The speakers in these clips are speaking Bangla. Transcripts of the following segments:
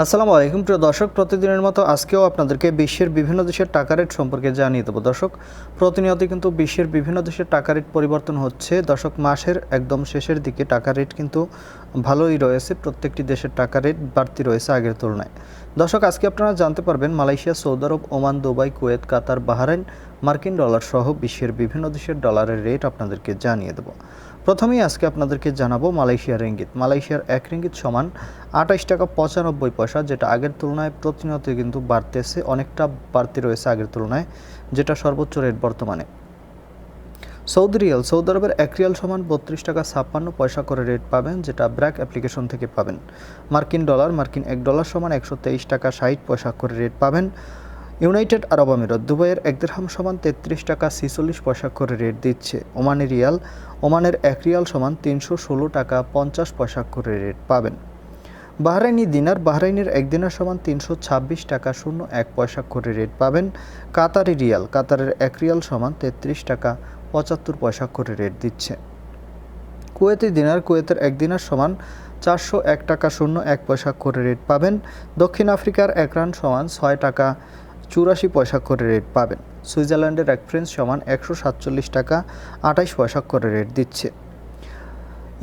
আসসালামু আলাইকুম প্রিয় দর্শক, প্রতিদিনের মতো আজকেও আপনাদেরকে বিশ্বের বিভিন্ন দেশের টাকা রেট সম্পর্কে জানিয়ে দেবো। দর্শক, প্রতিনিয়ত কিন্তু বিশ্বের বিভিন্ন দেশের টাকা রেট পরিবর্তন হচ্ছে। দর্শক, মাসের একদম শেষের দিকে টাকা রেট কিন্তু ভালোই রয়েছে, প্রত্যেকটি দেশের টাকা রেট বাড়তি রয়েছে আগের তুলনায়। দর্শক, আজকে আপনারা জানতে পারবেন মালয়েশিয়া, সৌদি আরব, ওমান, দুবাই, কুয়েত, কাতার, বাহরাইন, মার্কিন ডলার সহ বিশ্বের বিভিন্ন দেশের ডলারের রেট আপনাদেরকে জানিয়ে দেবো। প্রথমেই আজকে আপনাদেরকে জানাবো মালয়েশিয়ার রিঙ্গিত। মালয়েশিয়ার এক রিঙ্গিত সমান 28 টাকা 95 পয়সা, যেটা আগের তুলনায় প্রতিনিয়ত কিন্তু বাড়তেছে, অনেকটা বাড়তি রয়েছে আগের তুলনায়, যেটা সর্বোচ্চ রেট বর্তমানে। সৌদি রিয়াল, সৌদি আরবের এক রিয়াল সমান 32 টাকা 56 পয়সা করে রেট পাবেন, যেটা ব্র্যাক অ্যাপ্লিকেশন থেকে পাবেন। মার্কিন ডলার, মার্কিন এক ডলার সমান 123 টাকা 60 পয়সা করে রেট পাবেন। ইউনাইটেড আরব আমিরাত, দুবাইয়ের এক দিরহাম সমান 33 টাকা 46 পয়সা করে রেট দিচ্ছে। ওমানি রিয়াল, ওমানের এক রিয়াল সমান 316 টাকা 50 পয়সা করে রেট পাবেন। বাহরাইনি দিনার, বাহরাইনের এক দিনার সমান 326 টাকা 01 পয়সা করে রেট পাবেন। কাতারি রিয়াল, কাতারের এক রিয়াল সমান 33 টাকা 75 পয়সা করে রেট দিচ্ছে। কুয়েতি দিনার, কুয়েতের এক দিনার সমান 401 টাকা 01 পয়সা করে রেট পাবেন। দক্ষিণ আফ্রিকার এক রান সমান 6 টাকা 84 পয়সা করে রেট পাবেন। সুইজারল্যান্ডের এক ফ্রেন্স সমান 147 টাকা 28 পয়সা করে রেট দিচ্ছে।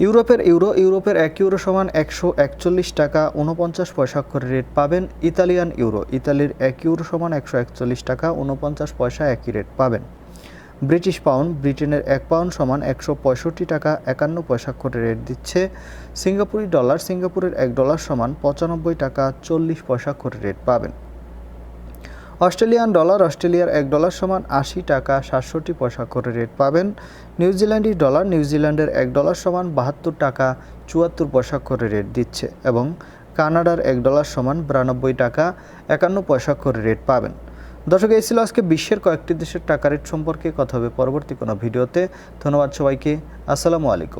ইউরোপের ইউরো, ইউরোপের এক ইউরো সমান 141 টাকা 49 পয়সা করে রেট পাবেন। ইতালিয়ান ইউরো, ইতালির এক ইউরো সমান 141 টাকা 49 পয়সা একই রেট পাবেন। ব্রিটিশ পাউন্ড, ব্রিটেনের এক পাউন্ড সমান 165 টাকা 51 পয়সা করে রেট দিচ্ছে। সিঙ্গাপুরি ডলার, সিঙ্গাপুরের এক ডলার সমান 95 টাকা 40 পয়সা করে রেট পাবেন। অস্ট্রেলিয়ান ডলার, অস্ট্রেলিয়ার এক ডলার সমান 80 টাকা 67 পয়সা করে রেট পাবেন। নিউজিল্যান্ডি ডলার, নিউজিল্যান্ডের এক ডলার সমান 72 টাকা 74 পয়সা করে রেট দিচ্ছে এবং কানাডার এক ডলার সমান 92 টাকা 51 পয়সা করে রেট পাবেন। দর্শক, এই ছিল আজকে বিশ্বের কয়েকটি দেশের টাকা রেট সম্পর্কে। কথা হবে পরবর্তী কোনো ভিডিওতে। ধন্যবাদ সবাইকে। আসসালামু আলাইকুম।